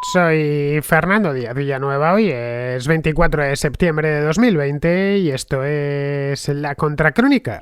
Soy Fernando Díaz Villanueva, hoy es 24 de septiembre de 2020 y esto es La Contracrónica.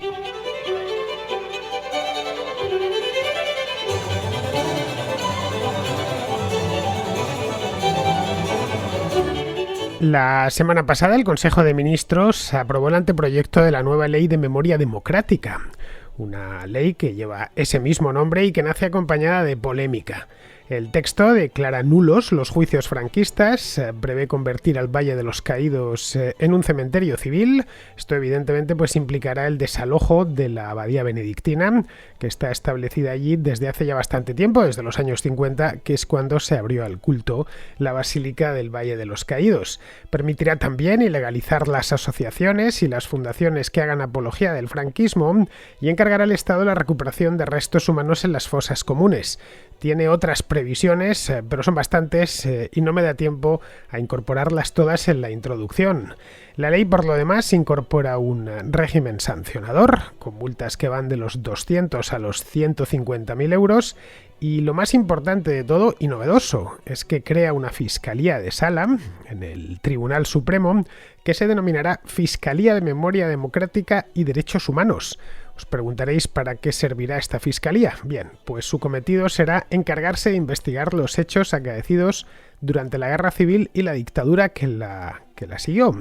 La semana pasada el Consejo de Ministros aprobó el anteproyecto de la nueva Ley de Memoria Democrática, una ley que lleva ese mismo nombre y que nace acompañada de polémica. El texto declara nulos los juicios franquistas, prevé convertir al Valle de los Caídos en un cementerio civil. Esto evidentemente implicará el desalojo de la abadía benedictina, que está establecida allí desde hace ya bastante tiempo, desde los años 50, que es cuando se abrió al culto la Basílica del Valle de los Caídos. Permitirá también ilegalizar las asociaciones y las fundaciones que hagan apología del franquismo y encargará al Estado la recuperación de restos humanos en las fosas comunes. Tiene otras previsiones, pero son bastantes y no me da tiempo a incorporarlas todas en la introducción. La ley, por lo demás, incorpora un régimen sancionador, con multas que van de los 200 a los 150.000 euros, y lo más importante de todo y novedoso es que crea una Fiscalía de Sala en el Tribunal Supremo que se denominará Fiscalía de Memoria Democrática y Derechos Humanos. Os preguntaréis para qué servirá esta fiscalía. Bien, pues su cometido será encargarse de investigar los hechos acaecidos durante la Guerra Civil y la dictadura que la siguió,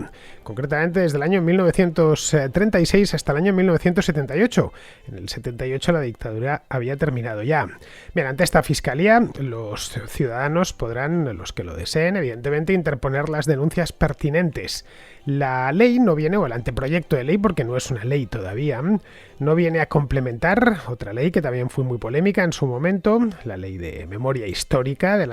concretamente desde el año 1936 hasta el año 1978. En el 78 la dictadura había terminado ya. Bien, ante esta fiscalía, los ciudadanos podrán, los que lo deseen, evidentemente, interponer las denuncias pertinentes. La ley no viene, o el anteproyecto de ley, porque no es una ley todavía, no viene a complementar otra ley que también fue muy polémica en su momento, la Ley de Memoria Histórica del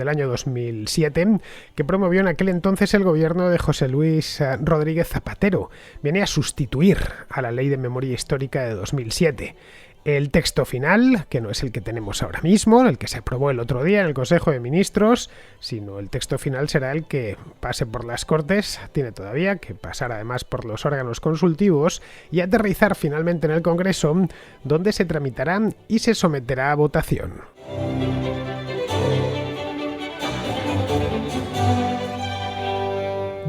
año 2007, que promovió en aquel entonces el gobierno de José Luis Rodríguez Zapatero. Viene a sustituir a la Ley de Memoria Histórica de 2007. El texto final, que no es el que tenemos ahora mismo, el que se aprobó el otro día en el Consejo de Ministros, sino el texto final será el que pase por las Cortes, tiene todavía que pasar además por los órganos consultivos y aterrizar finalmente en el Congreso, donde se tramitará y se someterá a votación.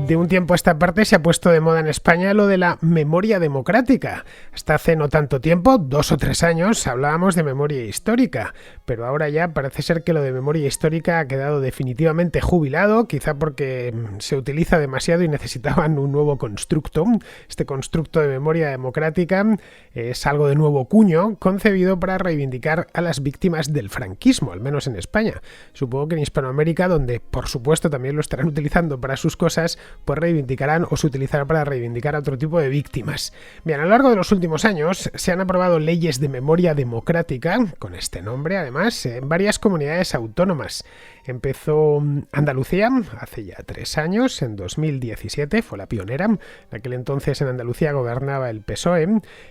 De un tiempo a esta parte se ha puesto de moda en España lo de la memoria democrática. Hasta hace no tanto tiempo, 2 o 3 años, hablábamos de memoria histórica, pero ahora ya parece ser que lo de memoria histórica ha quedado definitivamente jubilado, quizá porque se utiliza demasiado y necesitaban un nuevo constructo. Este constructo de memoria democrática es algo de nuevo cuño, concebido para reivindicar a las víctimas del franquismo, al menos en España. Supongo que en Hispanoamérica, donde por supuesto también lo estarán utilizando para sus cosas, pues reivindicarán o se utilizará para reivindicar a otro tipo de víctimas. Bien, a lo largo de los últimos años se han aprobado leyes de memoria democrática, con este nombre además, en varias comunidades autónomas. Empezó Andalucía hace ya 3 años, en 2017, fue la pionera. En aquel entonces en Andalucía gobernaba el PSOE,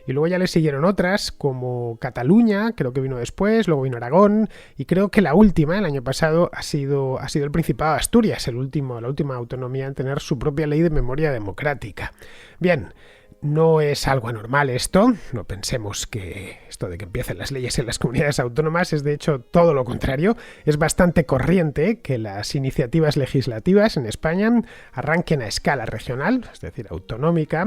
y luego ya le siguieron otras como Cataluña, creo que vino después, luego vino Aragón, y creo que la última, el año pasado, ha sido el Principado de Asturias, la última autonomía en tener su propia ley de memoria democrática. Bien, no es algo anormal esto, no pensemos que esto de que empiecen las leyes en las comunidades autónomas es de hecho todo lo contrario. Es bastante corriente que las iniciativas legislativas en España arranquen a escala regional, es decir, autonómica,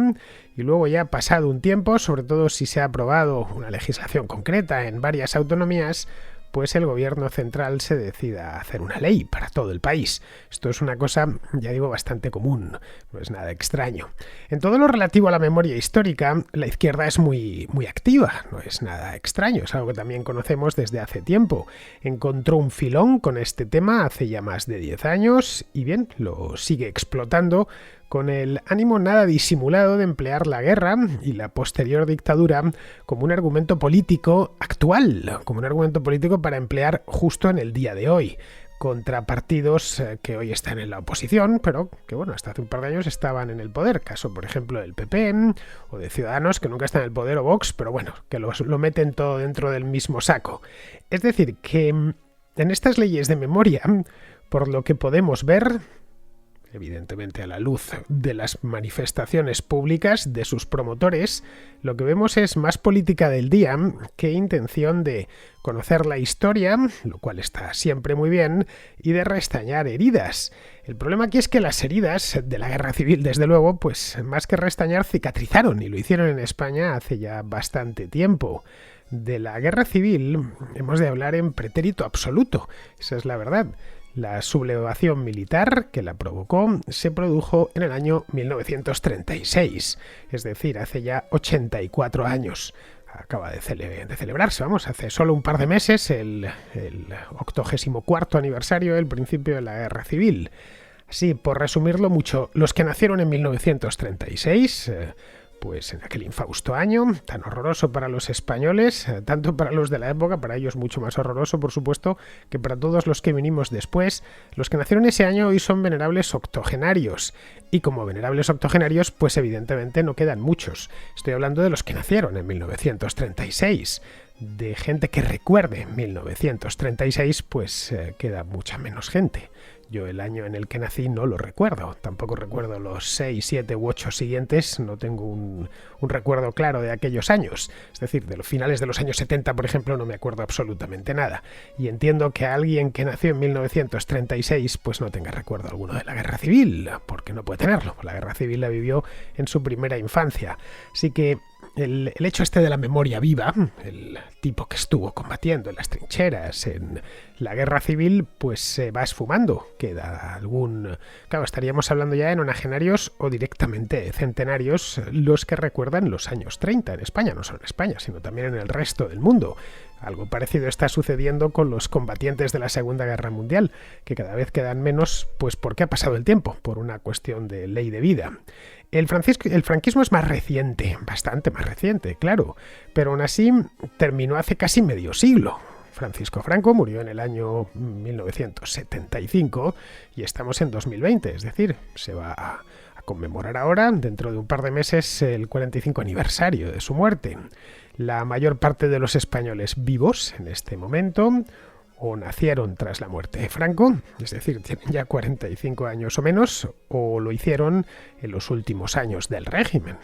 y luego ya pasado un tiempo, sobre todo si se ha aprobado una legislación concreta en varias autonomías, pues el gobierno central se decida a hacer una ley para todo el país. Esto es una cosa, ya digo, bastante común, no es nada extraño. En todo lo relativo a la memoria histórica, la izquierda es muy activa, no es nada extraño, es algo que también conocemos desde hace tiempo. Encontró un filón con este tema hace ya más de 10 años y bien, lo sigue explotando con el ánimo nada disimulado de emplear la guerra y la posterior dictadura como un argumento político actual, como un argumento político para emplear justo en el día de hoy, contra partidos que hoy están en la oposición, pero que bueno, hasta hace un par de años estaban en el poder, caso por ejemplo del PP o de Ciudadanos, que nunca están en el poder, o Vox, pero bueno, que lo meten todo dentro del mismo saco. Es decir, que en estas leyes de memoria, por lo que podemos ver, evidentemente a la luz de las manifestaciones públicas de sus promotores, lo que vemos es más política del día que intención de conocer la historia, lo cual está siempre muy bien, y de restañar heridas. El problema aquí es que las heridas de la guerra civil, desde luego, pues más que restañar, cicatrizaron, y lo hicieron en España hace ya bastante tiempo. De la guerra civil hemos de hablar en pretérito absoluto, esa es la verdad. La sublevación militar que la provocó se produjo en el año 1936, es decir, hace ya 84 años. Acaba de celebrarse, hace solo un par de meses, el 84º aniversario del principio de la Guerra Civil. Así, por resumirlo mucho, los que nacieron en 1936... pues en aquel infausto año, tan horroroso para los españoles, tanto para los de la época, para ellos mucho más horroroso, por supuesto, que para todos los que vinimos después, los que nacieron ese año hoy son venerables octogenarios. Y como venerables octogenarios, pues evidentemente no quedan muchos. Estoy hablando de los que nacieron en 1936. De gente que recuerde 1936, pues queda mucha menos gente. Yo el año en el que nací no lo recuerdo, tampoco recuerdo los 6, 7 u 8 siguientes, no tengo un recuerdo claro de aquellos años. Es decir, de los finales de los años 70, por ejemplo, no me acuerdo absolutamente nada. Y entiendo que alguien que nació en 1936 pues no tenga recuerdo alguno de la Guerra Civil, porque no puede tenerlo. La Guerra Civil la vivió en su primera infancia. Así que el hecho este de la memoria viva, el tipo que estuvo combatiendo en las trincheras en la Guerra Civil, pues se va esfumando. Queda algún... Claro, estaríamos hablando ya de nonagenarios o directamente centenarios los que recuerdan los años 30 en España, no solo en España, sino también en el resto del mundo. Algo parecido está sucediendo con los combatientes de la Segunda Guerra Mundial, que cada vez quedan menos, pues porque ha pasado el tiempo, por una cuestión de ley de vida. El franquismo es más reciente, bastante más reciente, claro, pero aún así terminó hace casi medio siglo. Francisco Franco murió en el año 1975 y estamos en 2020, es decir, se va a conmemorar ahora, dentro de un par de meses, el 45 aniversario de su muerte. La mayor parte de los españoles vivos en este momento o nacieron tras la muerte de Franco, es decir, tienen ya 45 años o menos, o lo hicieron en los últimos años del régimen,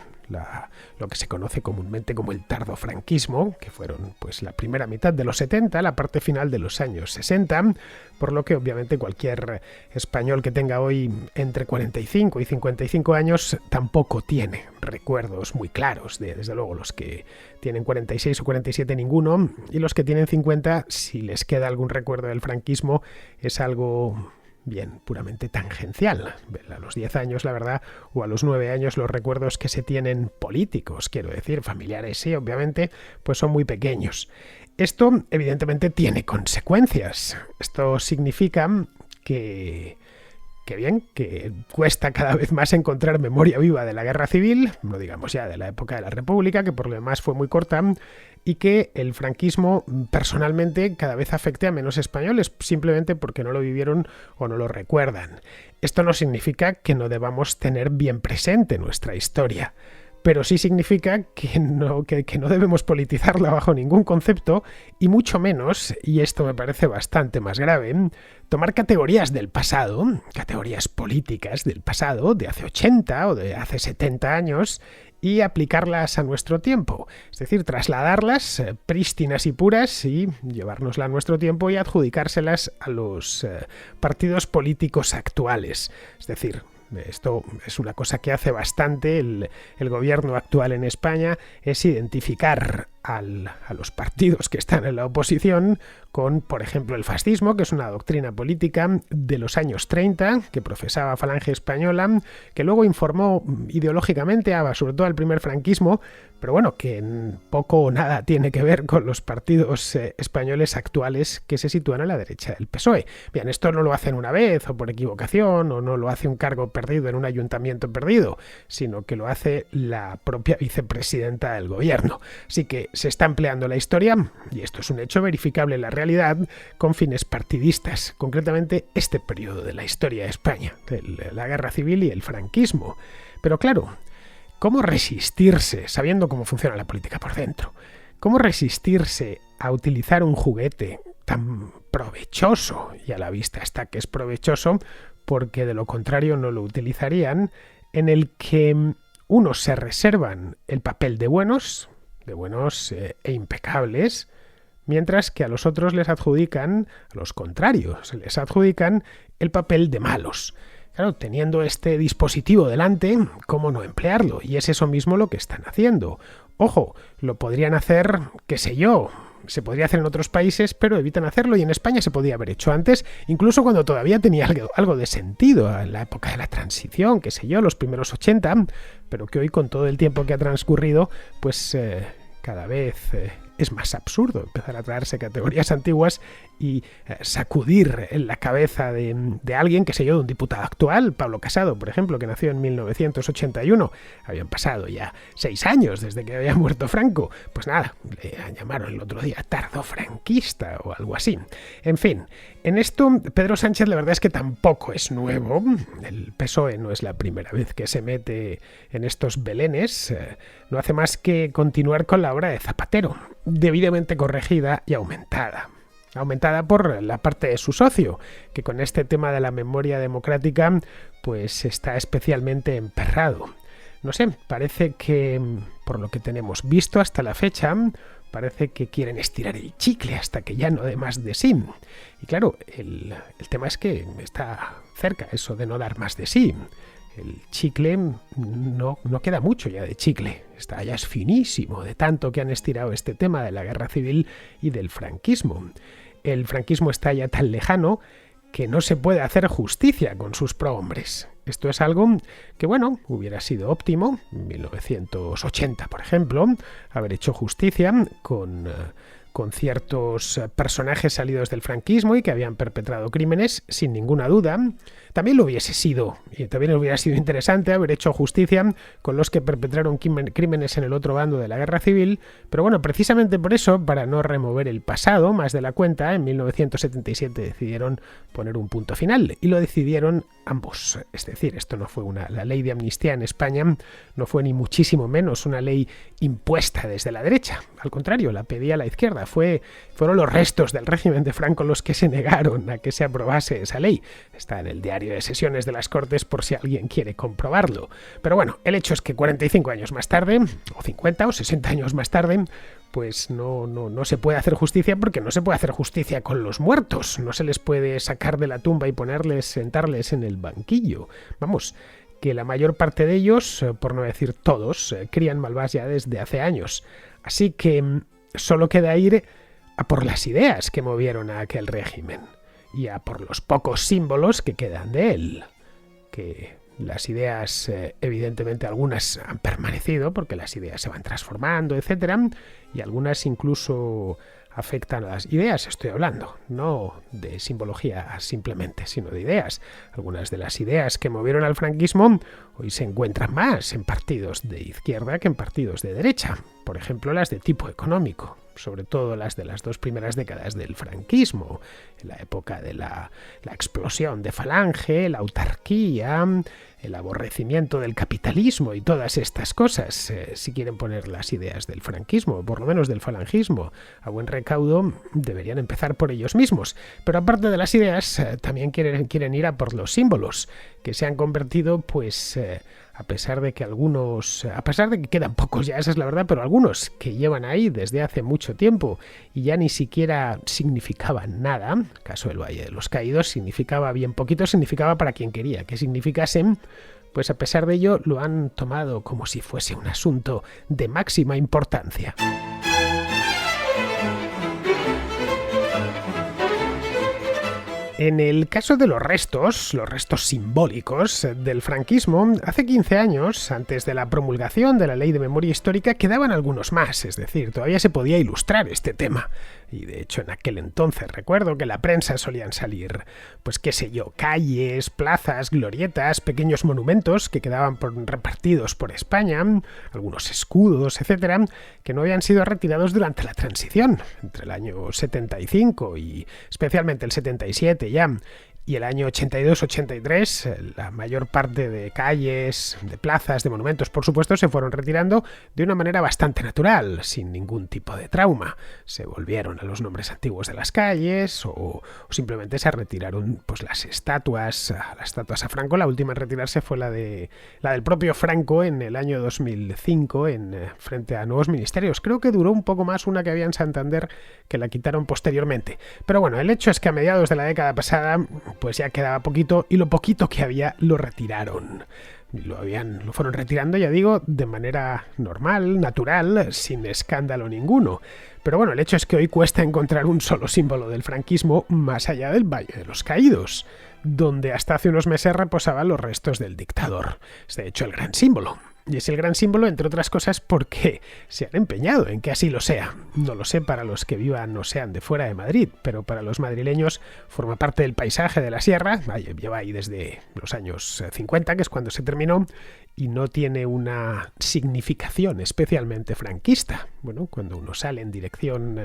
lo que se conoce comúnmente como el tardofranquismo, que fueron pues la primera mitad de los 70, la parte final de los años 60, por lo que obviamente cualquier español que tenga hoy entre 45 y 55 años tampoco tiene recuerdos muy claros, desde luego los que tienen 46 o 47 ninguno, y los que tienen 50, si les queda algún recuerdo del franquismo, es algo... bien, puramente tangencial. A los 10 años, la verdad, o a los 9 años, los recuerdos que se tienen políticos, quiero decir, familiares, sí, obviamente, pues son muy pequeños. Esto, evidentemente, tiene consecuencias. Esto significa que cuesta cada vez más encontrar memoria viva de la Guerra Civil, no digamos ya de la época de la República, que por lo demás fue muy corta, y que el franquismo personalmente cada vez afecte a menos españoles, simplemente porque no lo vivieron o no lo recuerdan. Esto no significa que no debamos tener bien presente nuestra historia, pero sí significa que no debemos politizarla bajo ningún concepto, y mucho menos, y esto me parece bastante más grave, tomar categorías del pasado, categorías políticas del pasado, de hace 80 o de hace 70 años, y aplicarlas a nuestro tiempo. Es decir, trasladarlas prístinas y puras y llevárnoslas a nuestro tiempo y adjudicárselas a los partidos políticos actuales. Es decir, esto es una cosa que hace bastante el gobierno actual en España, es identificar a los partidos que están en la oposición con, por ejemplo, el fascismo, que es una doctrina política de los años 30, que profesaba Falange Española, que luego informó ideológicamente sobre todo al primer franquismo, pero bueno, que poco o nada tiene que ver con los partidos españoles actuales que se sitúan a la derecha del PSOE. Bien, esto no lo hacen una vez o por equivocación, o no lo hace un cargo perdido en un ayuntamiento perdido, sino que lo hace la propia vicepresidenta del gobierno. Así que se está empleando la historia, y esto es un hecho verificable en la realidad, con fines partidistas, concretamente este periodo de la historia de España, la Guerra Civil y el franquismo. Pero claro, ¿cómo resistirse, sabiendo cómo funciona la política por dentro? ¿Cómo resistirse a utilizar un juguete tan provechoso, y a la vista está que es provechoso, porque de lo contrario no lo utilizarían, en el que unos se reservan el papel de buenos e impecables, mientras que a los otros les adjudican, a los contrarios, les adjudican el papel de malos. Claro, teniendo este dispositivo delante, ¿cómo no emplearlo? Y es eso mismo lo que están haciendo. Ojo, lo podrían hacer, qué sé yo, se podría hacer en otros países, pero evitan hacerlo, y en España se podía haber hecho antes, incluso cuando todavía tenía algo de sentido, en la época de la transición, qué sé yo, los primeros 80, pero que hoy, con todo el tiempo que ha transcurrido, pues cada vez es más absurdo empezar a traerse categorías antiguas y sacudir en la cabeza de alguien, que sé yo, de un diputado actual, Pablo Casado, por ejemplo, que nació en 1981. Habían pasado ya 6 años desde que había muerto Franco. Pues nada, le llamaron el otro día tardofranquista o algo así. En fin, en esto Pedro Sánchez la verdad es que tampoco es nuevo. El PSOE no es la primera vez que se mete en estos belenes. No hace más que continuar con la obra de Zapatero, debidamente corregida y aumentada por la parte de su socio, que con este tema de la memoria democrática pues está especialmente emperrado. No sé, parece que, por lo que tenemos visto hasta la fecha, parece que quieren estirar el chicle hasta que ya no dé más de sí. Y claro, el tema es que está cerca eso de no dar más de sí. El chicle no queda mucho ya de chicle, ya es finísimo de tanto que han estirado este tema de la guerra civil y del franquismo. El franquismo está ya tan lejano que no se puede hacer justicia con sus prohombres. Esto es algo que, bueno, hubiera sido óptimo, en 1980, por ejemplo, haber hecho justicia con ciertos personajes salidos del franquismo y que habían perpetrado crímenes, sin ninguna duda. También lo hubiese sido, y también hubiera sido interesante haber hecho justicia con los que perpetraron crímenes en el otro bando de la guerra civil, pero bueno, precisamente por eso, para no remover el pasado más de la cuenta, en 1977 decidieron poner un punto final, y lo decidieron ambos. Es decir, esto no fue la ley de amnistía en España no fue ni muchísimo menos una ley impuesta desde la derecha, al contrario, la pedía la izquierda. Fueron los restos del régimen de Franco los que se negaron a que se aprobase esa ley. Está en el diario de sesiones de las Cortes por si alguien quiere comprobarlo. Pero bueno, el hecho es que 45 años más tarde, o 50 o 60 años más tarde, pues no se puede hacer justicia, porque no se puede hacer justicia con los muertos. No se les puede sacar de la tumba y sentarles en el banquillo. Vamos, que la mayor parte de ellos, por no decir todos, crían malvas ya desde hace años. Así que solo queda ir a por las ideas que movieron a aquel régimen y a por los pocos símbolos que quedan de él. Que las ideas, evidentemente algunas han permanecido porque las ideas se van transformando, etcétera, y algunas incluso afectan a las ideas, estoy hablando, no de simbología simplemente, sino de ideas. Algunas de las ideas que movieron al franquismo hoy se encuentran más en partidos de izquierda que en partidos de derecha. Por ejemplo, las de tipo económico, sobre todo las de las 2 primeras décadas del franquismo, en la época de la explosión de Falange, la autarquía, el aborrecimiento del capitalismo y todas estas cosas. Si quieren poner las ideas del franquismo, por lo menos del falangismo, a buen recaudo, deberían empezar por ellos mismos. Pero aparte de las ideas, también quieren ir a por los símbolos, que se han convertido, pues, a pesar de que quedan pocos ya, esa es la verdad, pero algunos que llevan ahí desde hace mucho tiempo y ya ni siquiera significaban nada. El caso del Valle de los Caídos significaba bien poquito, significaba para quien quería que significasen, pues a pesar de ello lo han tomado como si fuese un asunto de máxima importancia. En el caso de los restos simbólicos del franquismo, hace 15 años, antes de la promulgación de la Ley de Memoria Histórica, quedaban algunos más, es decir, todavía se podía ilustrar este tema. Y de hecho en aquel entonces recuerdo que en la prensa solían salir, pues qué sé yo, calles, plazas, glorietas, pequeños monumentos que quedaban repartidos por España, algunos escudos, etcétera, que no habían sido retirados durante la transición, entre el año 75 y especialmente el 77 ya. y el año 82-83 la mayor parte de calles, de plazas, de monumentos, por supuesto, se fueron retirando de una manera bastante natural, sin ningún tipo de trauma. Se volvieron a los nombres antiguos de las calles o simplemente se retiraron pues las estatuas a Franco. La última en retirarse fue la del propio Franco en el año 2005 frente a nuevos ministerios. Creo que duró un poco más una que había en Santander, que la quitaron posteriormente. Pero bueno, el hecho es que a mediados de la década pasada pues ya quedaba poquito, y lo poquito que había lo retiraron. Lo fueron retirando, ya digo, de manera normal, natural, sin escándalo ninguno. Pero bueno, el hecho es que hoy cuesta encontrar un solo símbolo del franquismo más allá del Valle de los Caídos, donde hasta hace unos meses reposaban los restos del dictador. Es de hecho el gran símbolo. Y es el gran símbolo, entre otras cosas, porque se han empeñado en que así lo sea. No lo sé para los que vivan o sean de fuera de Madrid, pero para los madrileños forma parte del paisaje de la sierra. Lleva ahí desde los años 50, que es cuando se terminó, y no tiene una significación especialmente franquista. Bueno, cuando uno sale en dirección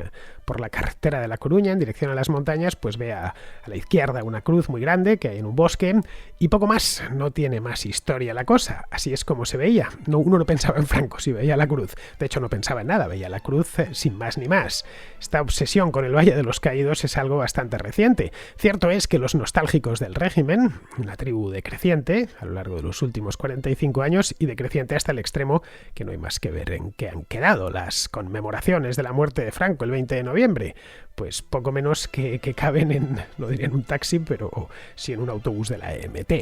por la carretera de La Coruña, en dirección a las montañas, pues ve a la izquierda una cruz muy grande que hay en un bosque, y poco más. No tiene más historia la cosa. Así es como se veía. Uno no pensaba en Franco si veía la cruz. De hecho, no pensaba en nada, veía la cruz sin más ni más. Esta obsesión con el Valle de los Caídos es algo bastante reciente. Cierto es que los nostálgicos del régimen, una tribu decreciente a lo largo de los últimos 45 años, y decreciente hasta el extremo que no hay más que ver en qué han quedado las conmemoraciones de la muerte de Franco el 20 de noviembre. Pues poco menos que caben no diré en un taxi, pero sí en un autobús de la EMT.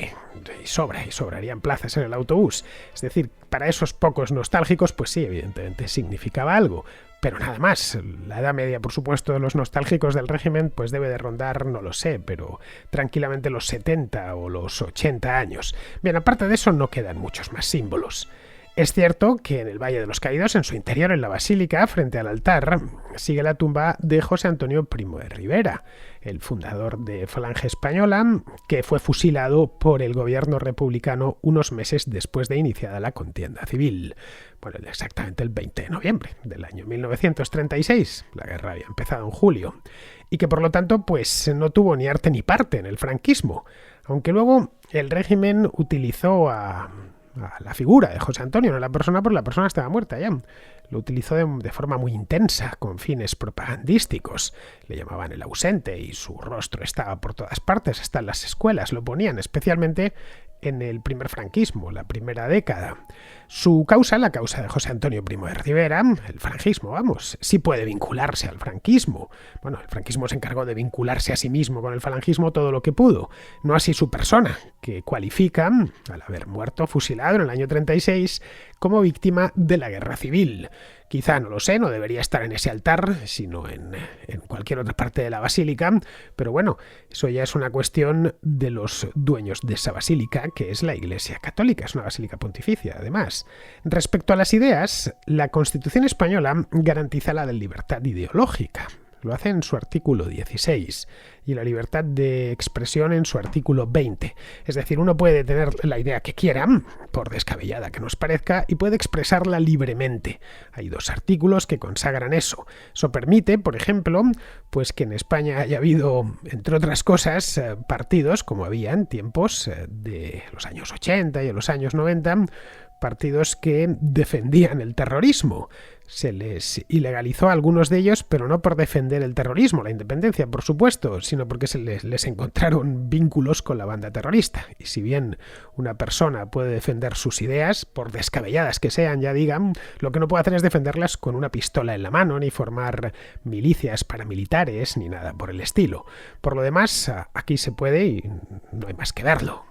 Y sobrarían plazas en el autobús. Es decir, para esos pocos nostálgicos, pues sí, evidentemente significaba algo. Pero nada más. La edad media, por supuesto, de los nostálgicos del régimen pues debe de rondar, no lo sé, pero tranquilamente los 70 o los 80 años. Bien, aparte de eso no quedan muchos más símbolos. Es cierto que en el Valle de los Caídos, en su interior, en la basílica, frente al altar, sigue la tumba de José Antonio Primo de Rivera, el fundador de Falange Española, que fue fusilado por el gobierno republicano unos meses después de iniciada la contienda civil. Bueno, exactamente el 20 de noviembre del año 1936. La guerra había empezado en julio. Y que por lo tanto pues no tuvo ni arte ni parte en el franquismo. Aunque luego el régimen utilizó a la figura de José Antonio, no la persona, porque la persona estaba muerta ya. Lo utilizó de forma muy intensa, con fines propagandísticos. Le llamaban el ausente y su rostro estaba por todas partes, hasta en las escuelas lo ponían, especialmente en el primer franquismo, la primera década. Su causa, la causa de José Antonio Primo de Rivera, el franquismo, sí puede vincularse al franquismo. Bueno, el franquismo se encargó de vincularse a sí mismo con el falangismo todo lo que pudo. No así su persona, que cualifica, al haber muerto fusilado en el año 36, como víctima de la guerra civil. Quizá, no lo sé, no debería estar en ese altar, sino en cualquier otra parte de la basílica, pero bueno, eso ya es una cuestión de los dueños de esa basílica, que es la Iglesia Católica, es una basílica pontificia, además. Respecto a las ideas, la Constitución española garantiza la libertad ideológica. Lo hace en su artículo 16 y la libertad de expresión en su artículo 20. Es decir, uno puede tener la idea que quiera, por descabellada que nos parezca, y puede expresarla libremente. Hay 2 artículos que consagran eso. Eso permite, por ejemplo, pues que en España haya habido, entre otras cosas, partidos, como había en tiempos de los años 80 y en los años 90, partidos que defendían el terrorismo. Se les ilegalizó a algunos de ellos, pero no por defender el terrorismo, la independencia, por supuesto, sino porque les encontraron vínculos con la banda terrorista. Y si bien una persona puede defender sus ideas, por descabelladas que sean, ya digan, lo que no puede hacer es defenderlas con una pistola en la mano, ni formar milicias paramilitares, ni nada por el estilo. Por lo demás, aquí se puede y no hay más que verlo.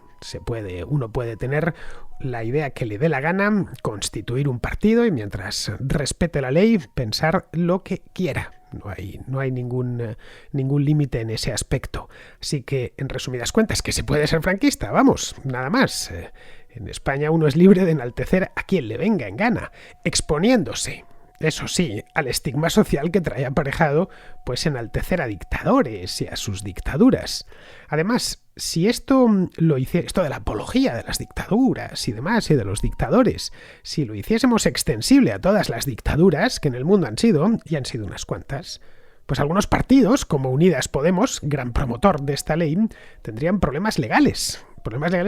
Uno puede tener la idea que le dé la gana, constituir un partido y mientras respete la ley, pensar lo que quiera. No hay ningún límite en ese aspecto. Así que, en resumidas cuentas, que se puede ser franquista, vamos, nada más. En España uno es libre de enaltecer a quien le venga en gana, exponiéndose, eso sí, al estigma social que trae aparejado, pues enaltecer a dictadores y a sus dictaduras. Además, si esto de la apología de las dictaduras y demás, y de los dictadores, si lo hiciésemos extensible a todas las dictaduras que en el mundo han sido, y han sido unas cuantas, Pues algunos partidos, como Unidas Podemos, gran promotor de esta ley, tendrían problemas legales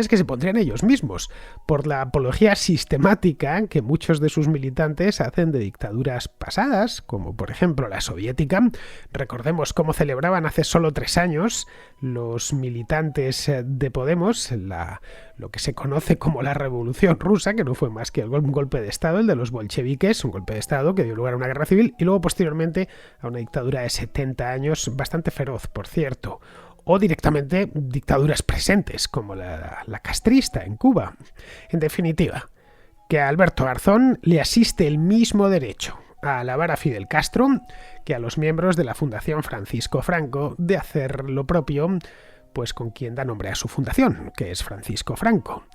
que se pondrían ellos mismos, por la apología sistemática que muchos de sus militantes hacen de dictaduras pasadas, como por ejemplo la soviética. Recordemos cómo celebraban hace solo 3 años los militantes de Podemos lo que se conoce como la Revolución Rusa, que no fue más que un golpe de Estado, el de los bolcheviques, un golpe de Estado que dio lugar a una guerra civil y luego posteriormente a una dictadura de 70 años, bastante feroz, por cierto. O directamente dictaduras presentes, como la castrista en Cuba. En definitiva, que a Alberto Garzón le asiste el mismo derecho a alabar a Fidel Castro que a los miembros de la Fundación Francisco Franco de hacer lo propio, pues con quien da nombre a su fundación, que es Francisco Franco.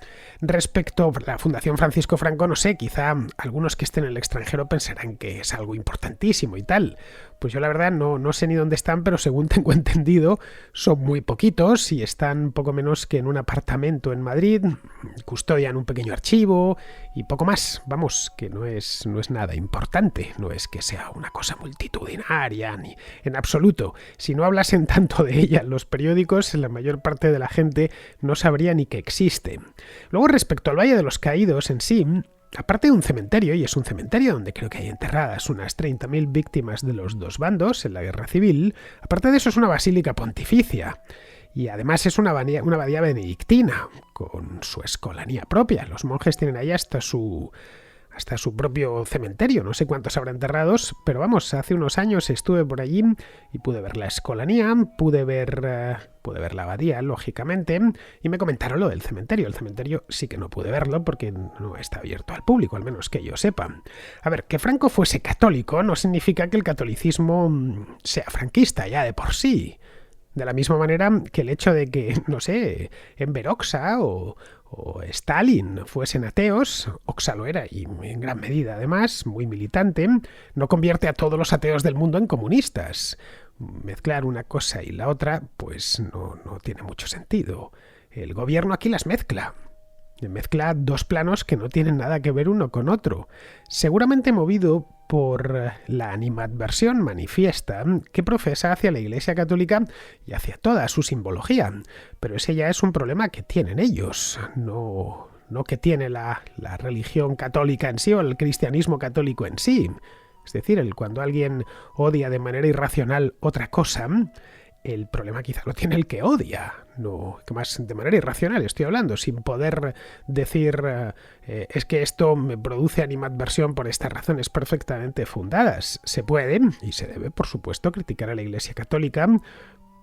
Respecto a la Fundación Francisco Franco, no sé, quizá algunos que estén en el extranjero pensarán que es algo importantísimo y tal. Pues yo la verdad no sé ni dónde están, pero según tengo entendido, son muy poquitos y están poco menos que en un apartamento en Madrid, custodian un pequeño archivo y poco más. Vamos, que no es nada importante, no es que sea una cosa multitudinaria, ni en absoluto. Si no hablasen tanto de ella en los periódicos, la mayor parte de la gente no sabría ni que existe. Luego, respecto al Valle de los Caídos en sí, aparte de un cementerio, y es un cementerio donde creo que hay enterradas unas 30.000 víctimas de los dos bandos en la guerra civil, aparte de eso es una basílica pontificia. Y además es una abadía benedictina, con su escolanía propia. Los monjes tienen ahí hasta su propio cementerio, no sé cuántos habrá enterrados, pero vamos, hace unos años estuve por allí y pude ver la escolanía, pude ver la abadía, lógicamente, y me comentaron lo del cementerio. El cementerio sí que no pude verlo porque no está abierto al público, al menos que yo sepa. A ver, que Franco fuese católico no significa que el catolicismo sea franquista ya de por sí. De la misma manera que el hecho de que, no sé, Enver Hoxha o Stalin fuesen ateos, Hoxha lo era y en gran medida además, muy militante, no convierte a todos los ateos del mundo en comunistas. Mezclar una cosa y la otra, pues no tiene mucho sentido. El gobierno aquí las mezcla. Mezcla dos planos que no tienen nada que ver uno con otro, seguramente movido por la animadversión manifiesta que profesa hacia la Iglesia Católica y hacia toda su simbología, pero ese ya es un problema que tienen ellos, no que tiene la religión católica en sí o el cristianismo católico en sí. Es decir, cuando alguien odia de manera irracional otra cosa, el problema quizá lo tiene el que odia, no, que más de manera irracional estoy hablando, sin poder decir es que esto me produce animadversión por estas razones perfectamente fundadas. Se puede y se debe, por supuesto, criticar a la Iglesia Católica,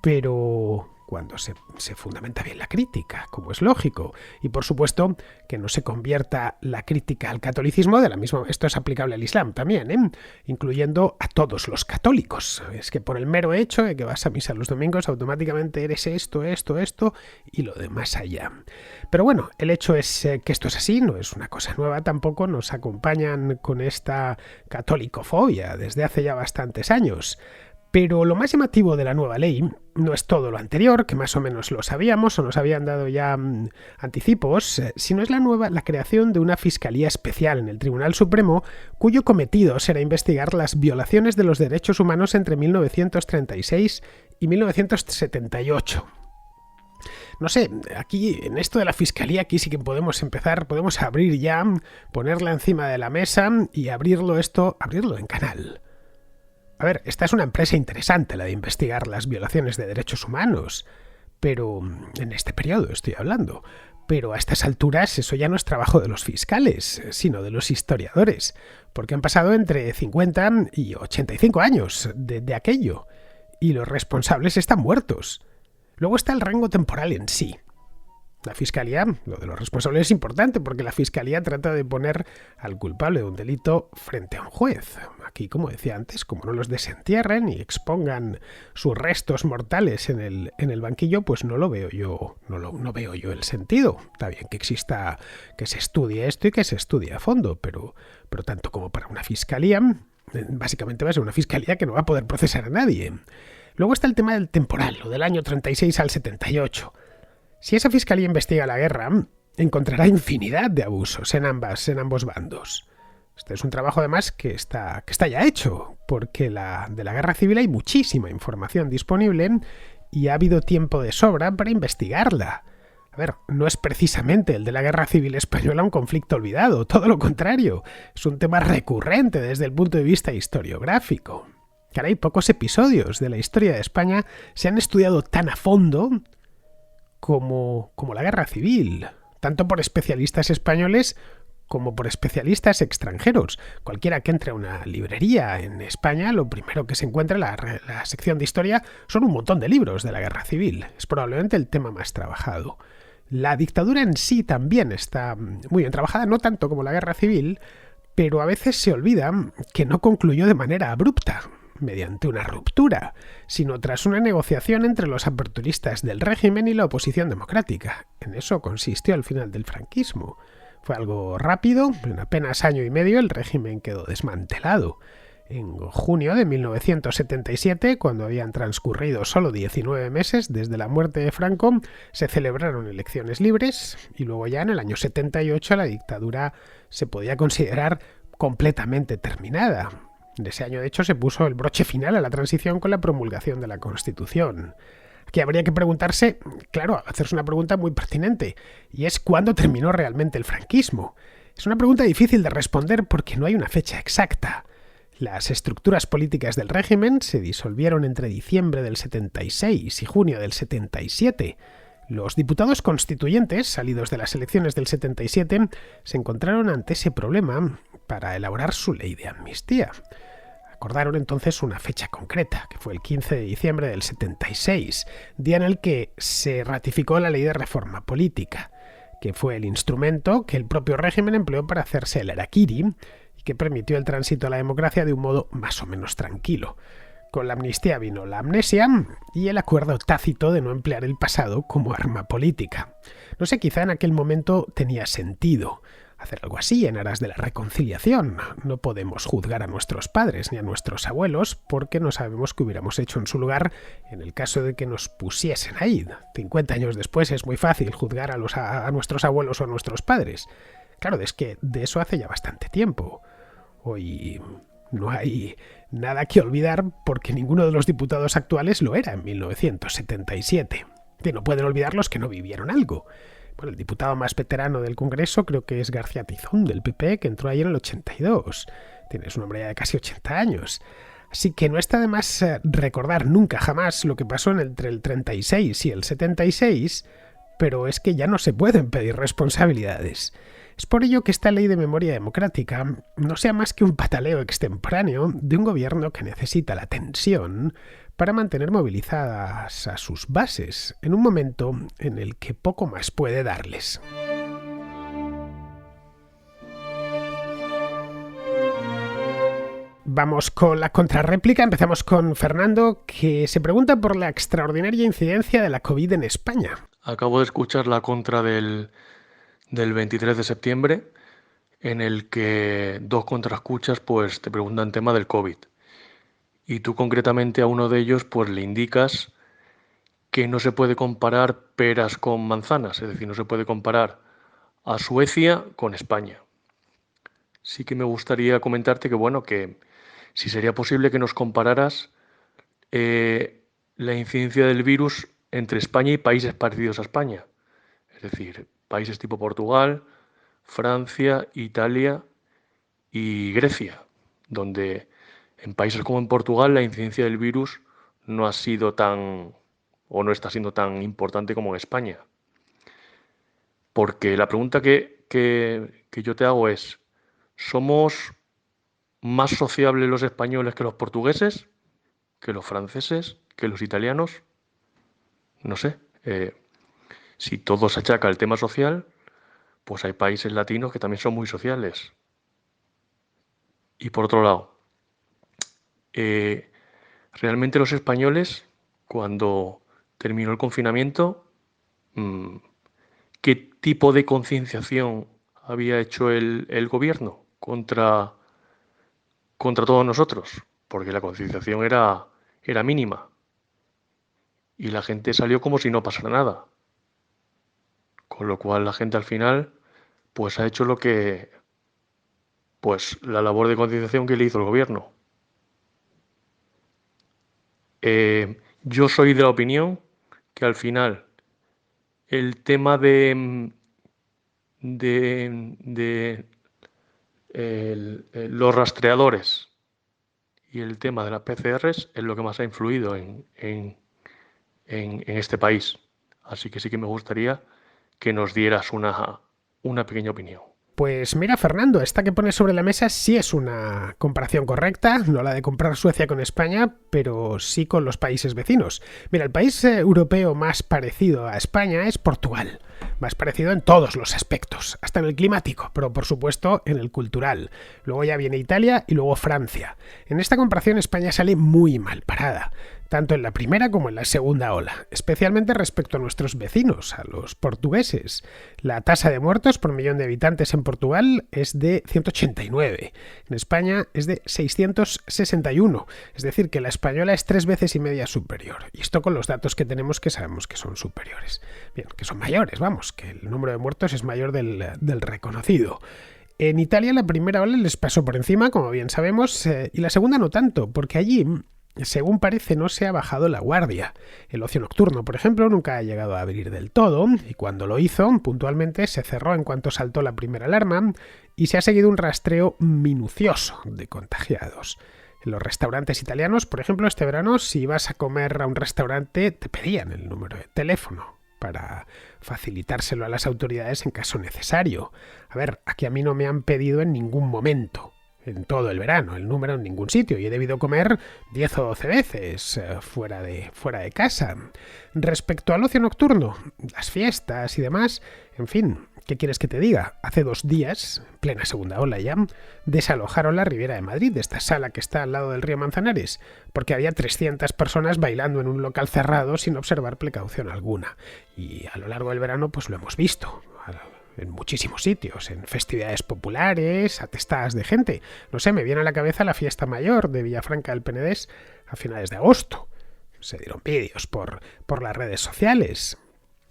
pero cuando se fundamenta bien la crítica, como es lógico, y por supuesto que no se convierta la crítica al catolicismo de la misma. Esto es aplicable al Islam también, incluyendo a todos los católicos. Es que por el mero hecho de que vas a misa los domingos automáticamente eres esto y lo demás allá. Pero bueno, el hecho es que esto es así, no es una cosa nueva tampoco, nos acompañan con esta catolicofobia desde hace ya bastantes años. Pero lo más llamativo de la nueva ley no es todo lo anterior, que más o menos lo sabíamos o nos habían dado ya anticipos, sino es la creación de una Fiscalía Especial en el Tribunal Supremo, cuyo cometido será investigar las violaciones de los derechos humanos entre 1936 y 1978. No sé, aquí en esto de la Fiscalía, aquí sí que podemos abrir ya, ponerla encima de la mesa y abrirlo en canal. A ver, esta es una empresa interesante, la de investigar las violaciones de derechos humanos, pero en este periodo estoy hablando. Pero a estas alturas eso ya no es trabajo de los fiscales, sino de los historiadores, porque han pasado entre 50 y 85 años de aquello, y los responsables están muertos. Luego está el rango temporal en sí. La Fiscalía, lo de los responsables es importante porque la Fiscalía trata de poner al culpable de un delito frente a un juez. Aquí, como decía antes, como no los desentierren y expongan sus restos mortales en el banquillo, pues no veo yo el sentido. Está bien que exista, que se estudie esto y que se estudie a fondo, pero tanto como para una Fiscalía, básicamente va a ser una Fiscalía que no va a poder procesar a nadie. Luego está el tema del temporal, lo del año 36 al 78. Si esa fiscalía investiga la guerra, encontrará infinidad de abusos en ambos bandos. Este es un trabajo además que está ya hecho, porque de la guerra civil hay muchísima información disponible y ha habido tiempo de sobra para investigarla. A ver, no es precisamente el de la Guerra Civil Española un conflicto olvidado, todo lo contrario, es un tema recurrente desde el punto de vista historiográfico. Caray, pocos episodios de la historia de España se han estudiado tan a fondo como la Guerra Civil, tanto por especialistas españoles como por especialistas extranjeros. Cualquiera que entre a una librería en España, lo primero que se encuentra en la sección de historia son un montón de libros de la Guerra Civil. Es probablemente el tema más trabajado. La dictadura en sí también está muy bien trabajada, no tanto como la Guerra Civil, pero a veces se olvida que no concluyó de manera abrupta, mediante una ruptura, sino tras una negociación entre los aperturistas del régimen y la oposición democrática. En eso consistió el final del franquismo. Fue algo rápido, en apenas año y medio el régimen quedó desmantelado. En junio de 1977, cuando habían transcurrido solo 19 meses desde la muerte de Franco, se celebraron elecciones libres y luego ya en el año 78 la dictadura se podía considerar completamente terminada. En ese año, de hecho, se puso el broche final a la transición con la promulgación de la Constitución. Aquí habría que preguntarse, claro, hacerse una pregunta muy pertinente, y es ¿cuándo terminó realmente el franquismo? Es una pregunta difícil de responder porque no hay una fecha exacta. Las estructuras políticas del régimen se disolvieron entre diciembre del 76 y junio del 77. Los diputados constituyentes, salidos de las elecciones del 77, se encontraron ante ese problema para elaborar su ley de amnistía. Acordaron entonces una fecha concreta, que fue el 15 de diciembre del 76, día en el que se ratificó la ley de reforma política, que fue el instrumento que el propio régimen empleó para hacerse el harakiri y que permitió el tránsito a la democracia de un modo más o menos tranquilo. Con la amnistía vino la amnesia y el acuerdo tácito de no emplear el pasado como arma política. No sé, quizá en aquel momento tenía sentido hacer algo así en aras de la reconciliación. No podemos juzgar a nuestros padres ni a nuestros abuelos porque no sabemos qué hubiéramos hecho en su lugar en el caso de que nos pusiesen ahí. 50 años después es muy fácil juzgar a nuestros abuelos o a nuestros padres. Claro, es que de eso hace ya bastante tiempo. Hoy no hay nada que olvidar porque ninguno de los diputados actuales lo era en 1977. Y no pueden olvidar los que no vivieron algo. Bueno, el diputado más veterano del Congreso creo que es García Tizón, del PP, que entró ahí en el 82. Tiene un hombre ya de casi 80 años. Así que no está de más recordar nunca jamás lo que pasó entre el 36 y el 76, pero es que ya no se pueden pedir responsabilidades. Es por ello que esta ley de memoria democrática no sea más que un pataleo extemporáneo de un gobierno que necesita la tensión para mantener movilizadas a sus bases en un momento en el que poco más puede darles. Vamos con la contrarréplica. Empezamos con Fernando, que se pregunta por la extraordinaria incidencia de la COVID en España. Acabo de escuchar la contra del 23 de septiembre, en el que dos contraescuchas pues te preguntan tema del COVID. Y tú concretamente a uno de ellos pues le indicas que no se puede comparar peras con manzanas, es decir, no se puede comparar a Suecia con España. Sí que me gustaría comentarte que, bueno, que si sería posible que nos compararas la incidencia del virus entre España y países parecidos a España. Es decir, países tipo Portugal, Francia, Italia y Grecia, donde en países como en Portugal la incidencia del virus no ha sido tan o no está siendo tan importante como en España. Porque la pregunta que yo te hago es, ¿somos más sociables los españoles que los portugueses, que los franceses, que los italianos? No sé. Si todo se achaca al tema social, pues hay países latinos que también son muy sociales. Y por otro lado, realmente los españoles, cuando terminó el confinamiento, ¿qué tipo de concienciación había hecho el gobierno contra todos nosotros? Porque la concienciación era mínima. Y la gente salió como si no pasara nada. Con lo cual la gente al final pues ha hecho Pues la labor de concienciación que le hizo el gobierno. Yo soy de la opinión que al final el tema de los rastreadores y el tema de las PCRs es lo que más ha influido en este país. Así que sí que me gustaría que nos dieras una pequeña opinión. Pues mira, Fernando, esta que pones sobre la mesa sí es una comparación correcta, no la de comparar Suecia con España, pero sí con los países vecinos. Mira, el país europeo más parecido a España es Portugal, más parecido en todos los aspectos, hasta en el climático, pero por supuesto en el cultural. Luego ya viene Italia y luego Francia. En esta comparación España sale muy mal parada, tanto en la primera como en la segunda ola, especialmente respecto a nuestros vecinos, a los portugueses. La tasa de muertos por millón de habitantes en Portugal es de 189, en España es de 661, es decir, que la española es 3,5 veces superior. Y esto con los datos que tenemos que sabemos que son superiores. Bien, que son mayores, vamos, que el número de muertos es mayor del reconocido. En Italia la primera ola les pasó por encima, como bien sabemos, y la segunda no tanto, porque allí, según parece, no se ha bajado la guardia. El ocio nocturno, por ejemplo, nunca ha llegado a abrir del todo, y cuando lo hizo, puntualmente se cerró en cuanto saltó la primera alarma, y se ha seguido un rastreo minucioso de contagiados. En los restaurantes italianos, por ejemplo, este verano, si ibas a comer a un restaurante, te pedían el número de teléfono para facilitárselo a las autoridades en caso necesario. A ver, aquí a mí no me han pedido en ningún momento, en todo el verano, el número en ningún sitio, y he debido comer 10 o 12 veces fuera de casa. Respecto al ocio nocturno, las fiestas y demás, en fin, ¿qué quieres que te diga? Hace 2 días, plena segunda ola ya, desalojaron la Riviera de Madrid, de esta sala que está al lado del río Manzanares, porque había 300 personas bailando en un local cerrado sin observar precaución alguna. Y a lo largo del verano pues lo hemos visto en muchísimos sitios, en festividades populares, atestadas de gente. No sé, me viene a la cabeza la fiesta mayor de Villafranca del Penedés a finales de agosto. Se dieron vídeos por las redes sociales.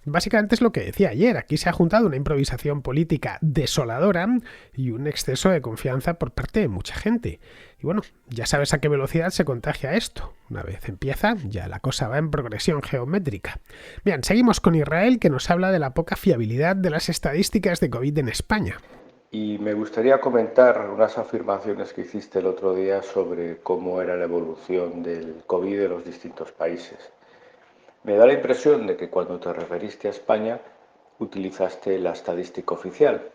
Básicamente es lo que decía ayer, aquí se ha juntado una improvisación política desoladora y un exceso de confianza por parte de mucha gente. Y bueno, ya sabes a qué velocidad se contagia esto. Una vez empieza, ya la cosa va en progresión geométrica. Bien, seguimos con Israel, que nos habla de la poca fiabilidad de las estadísticas de COVID en España. Y me gustaría comentar unas afirmaciones que hiciste el otro día sobre cómo era la evolución del COVID de los distintos países. Me da la impresión de que cuando te referiste a España utilizaste la estadística oficial,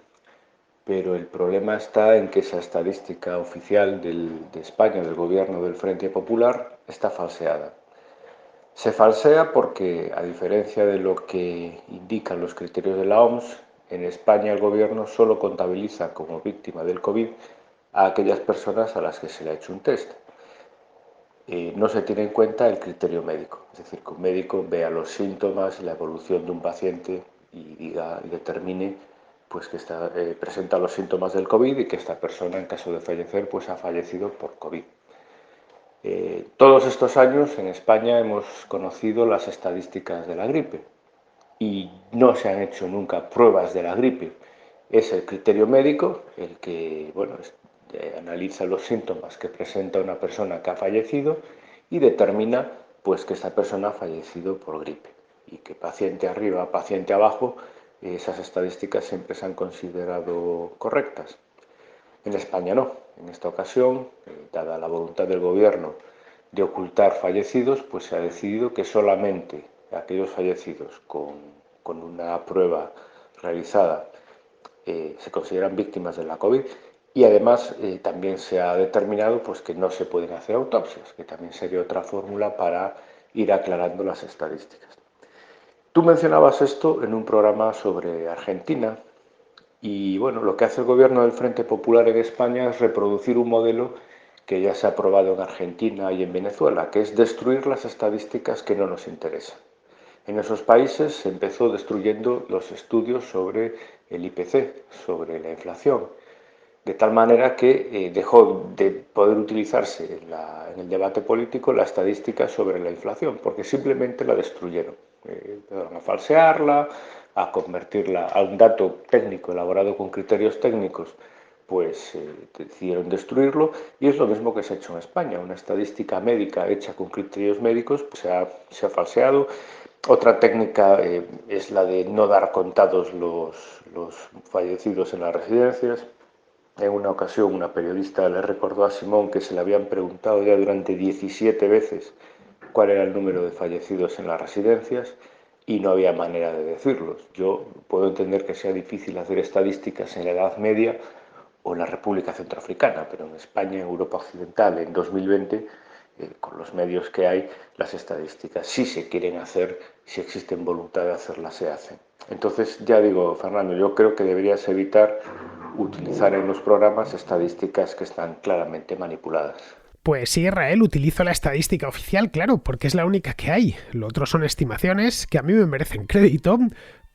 pero el problema está en que esa estadística oficial de España, del gobierno del Frente Popular, está falseada. Se falsea porque, a diferencia de lo que indican los criterios de la OMS, en España el gobierno solo contabiliza como víctima del COVID a aquellas personas a las que se le ha hecho un test. No se tiene en cuenta el criterio médico, es decir, que un médico vea los síntomas y la evolución de un paciente y determine pues, que presenta los síntomas del COVID y que esta persona, en caso de fallecer, pues ha fallecido por COVID. Todos estos años en España hemos conocido las estadísticas de la gripe y no se han hecho nunca pruebas de la gripe. Es el criterio médico el que analiza los síntomas que presenta una persona que ha fallecido y determina pues, que esta persona ha fallecido por gripe y que paciente arriba, paciente abajo, esas estadísticas siempre se han considerado correctas. En España no. En esta ocasión, dada la voluntad del gobierno de ocultar fallecidos, pues se ha decidido que solamente aquellos fallecidos con una prueba realizada se consideran víctimas de la COVID y además también se ha determinado pues, que no se pueden hacer autopsias, que también sería otra fórmula para ir aclarando las estadísticas. Tú mencionabas esto en un programa sobre Argentina y bueno, lo que hace el gobierno del Frente Popular en España es reproducir un modelo que ya se ha aprobado en Argentina y en Venezuela, que es destruir las estadísticas que no nos interesan. En esos países se empezó destruyendo los estudios sobre el IPC, sobre la inflación, de tal manera que dejó de poder utilizarse en el debate político la estadística sobre la inflación, porque simplemente la destruyeron. Empezaron a falsearla, a convertirla a un dato técnico elaborado con criterios técnicos, pues decidieron destruirlo, y es lo mismo que se ha hecho en España. Una estadística médica hecha con criterios médicos pues se ha falseado. Otra técnica es la de no dar contados los fallecidos en las residencias. En una ocasión una periodista le recordó a Simón que se le habían preguntado ya durante 17 veces cuál era el número de fallecidos en las residencias y no había manera de decirlos. Yo puedo entender que sea difícil hacer estadísticas en la Edad Media o en la República Centroafricana, pero en España, en Europa Occidental, en 2020, con los medios que hay, las estadísticas sí se quieren hacer, si existe voluntad de hacerlas, se hacen. Entonces, ya digo, Fernando, yo creo que deberías evitar utilizar en los programas estadísticas que están claramente manipuladas. Pues sí, Israel, utilizo la estadística oficial, claro, porque es la única que hay. Lo otro son estimaciones que a mí me merecen crédito,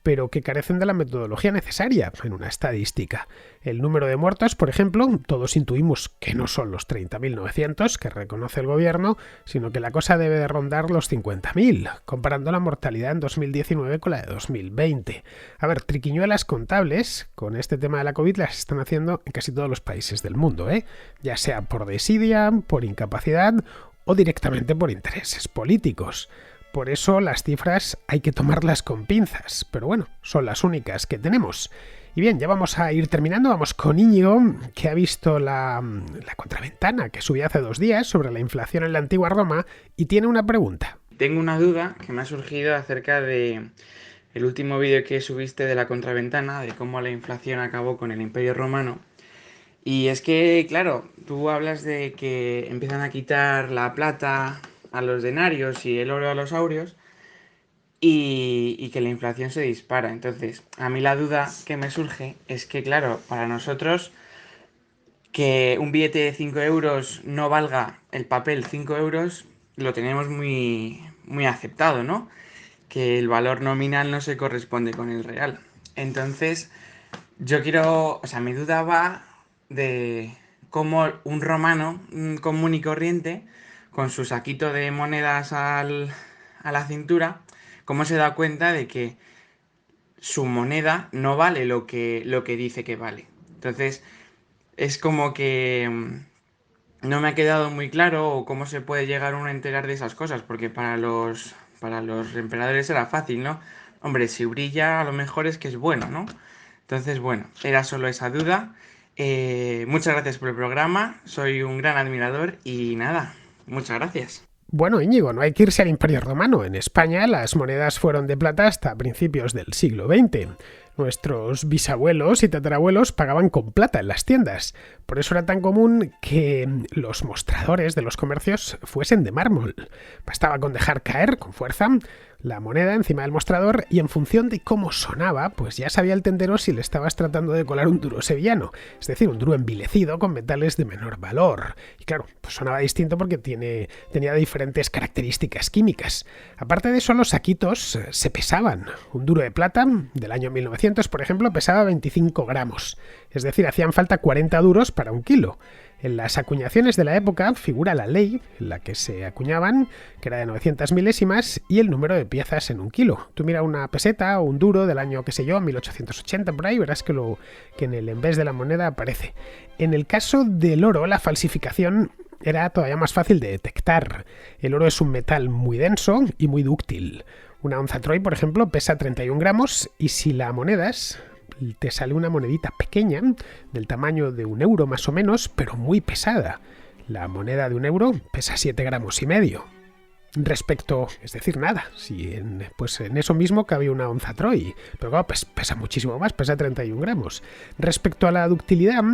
pero que carecen de la metodología necesaria en una estadística. El número de muertos, por ejemplo, todos intuimos que no son los 30.900 que reconoce el gobierno, sino que la cosa debe de rondar los 50.000, comparando la mortalidad en 2019 con la de 2020. A ver, triquiñuelas contables con este tema de la COVID las están haciendo en casi todos los países del mundo, ya sea por desidia, por incapacidad o directamente por intereses políticos. Por eso las cifras hay que tomarlas con pinzas, pero bueno, son las únicas que tenemos. Y bien, ya vamos a ir terminando, vamos con Íñigo, que ha visto la contraventana que subí hace 2 días sobre la inflación en la antigua Roma y tiene una pregunta. Tengo una duda que me ha surgido acerca de el último vídeo que subiste de la contraventana, de cómo la inflación acabó con el Imperio Romano. Y es que, claro, tú hablas de que empiezan a quitar la plata a los denarios y el oro a los aurios y que la inflación se dispara. Entonces, a mí la duda que me surge es que, claro, para nosotros que un billete de 5 euros no valga el papel 5 euros, lo tenemos muy, muy aceptado, ¿no? Que el valor nominal no se corresponde con el real. Entonces, mi duda va de cómo un romano común y corriente, con su saquito de monedas a la cintura, cómo se da cuenta de que su moneda no vale lo que dice que vale. Entonces, es como que no me ha quedado muy claro cómo se puede llegar uno a enterar de esas cosas, porque para los emperadores era fácil, ¿no? Hombre, si brilla, a lo mejor es que es bueno, ¿no? Entonces, bueno, era solo esa duda. Muchas gracias por el programa, soy un gran admirador y nada, muchas gracias. Bueno, Íñigo, no hay que irse al Imperio Romano. En España las monedas fueron de plata hasta principios del siglo XX. Nuestros bisabuelos y tatarabuelos pagaban con plata en las tiendas. Por eso era tan común que los mostradores de los comercios fuesen de mármol. Bastaba con dejar caer con fuerza la moneda encima del mostrador y en función de cómo sonaba, pues ya sabía el tendero si le estabas tratando de colar un duro sevillano, es decir, un duro envilecido con metales de menor valor. Y claro, pues sonaba distinto porque tenía diferentes características químicas. Aparte de eso, los saquitos se pesaban. Un duro de plata del año 1900, por ejemplo, pesaba 25 gramos, es decir, hacían falta 40 duros para 1 kilo. En las acuñaciones de la época figura la ley en la que se acuñaban, que era de 900 milésimas, y el número de piezas en 1 kilo. Tú mira una peseta o un duro del año, 1880 por ahí, verás que en el envés de la moneda aparece. En el caso del oro, la falsificación era todavía más fácil de detectar. El oro es un metal muy denso y muy dúctil. Una onza Troy, por ejemplo, pesa 31 gramos y si la monedas te sale una monedita pequeña, del tamaño de 1 euro más o menos, pero muy pesada. La moneda de 1 euro pesa 7 gramos y medio. Respecto, es decir, nada, pues en eso mismo cabía una onza Troy, pero claro, pesa muchísimo más, pesa 31 gramos. Respecto a la ductilidad,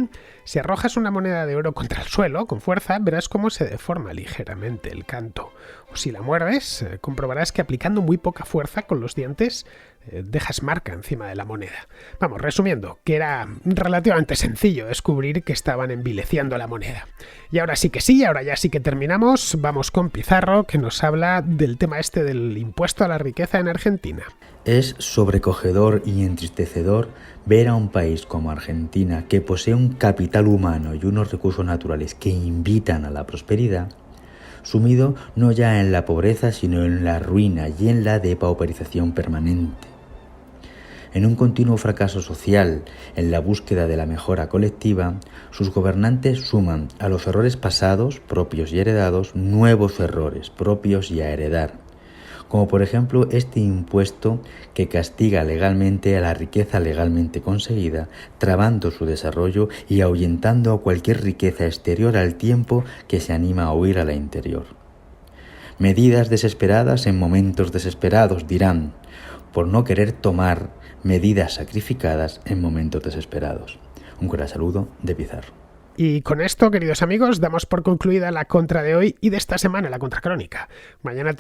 si arrojas una moneda de oro contra el suelo con fuerza, verás cómo se deforma ligeramente el canto. O si la muerdes, comprobarás que aplicando muy poca fuerza con los dientes, dejas marca encima de la moneda. Vamos, resumiendo, que era relativamente sencillo descubrir que estaban envileciendo la moneda. Y ahora sí que sí, ahora ya sí que terminamos. Vamos con Pizarro, que nos habla del tema este del impuesto a la riqueza en Argentina. Es sobrecogedor y entristecedor ver a un país como Argentina, que posee un capital humano y unos recursos naturales que invitan a la prosperidad, sumido no ya en la pobreza, sino en la ruina y en la depauperización permanente. En un continuo fracaso social, en la búsqueda de la mejora colectiva, sus gobernantes suman a los errores pasados, propios y heredados, nuevos errores, propios y a heredar, como por ejemplo este impuesto que castiga legalmente a la riqueza legalmente conseguida, trabando su desarrollo y ahuyentando a cualquier riqueza exterior al tiempo que se anima a huir a la interior. Medidas desesperadas en momentos desesperados, dirán, por no querer tomar medidas sacrificadas en momentos desesperados. Un cordial saludo de Pizarro. Y con esto, queridos amigos, damos por concluida la contra de hoy y de esta semana, la contracrónica. Mañana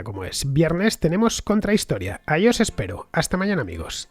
como es viernes, tenemos contrahistoria. Ahí os espero. Hasta mañana, amigos.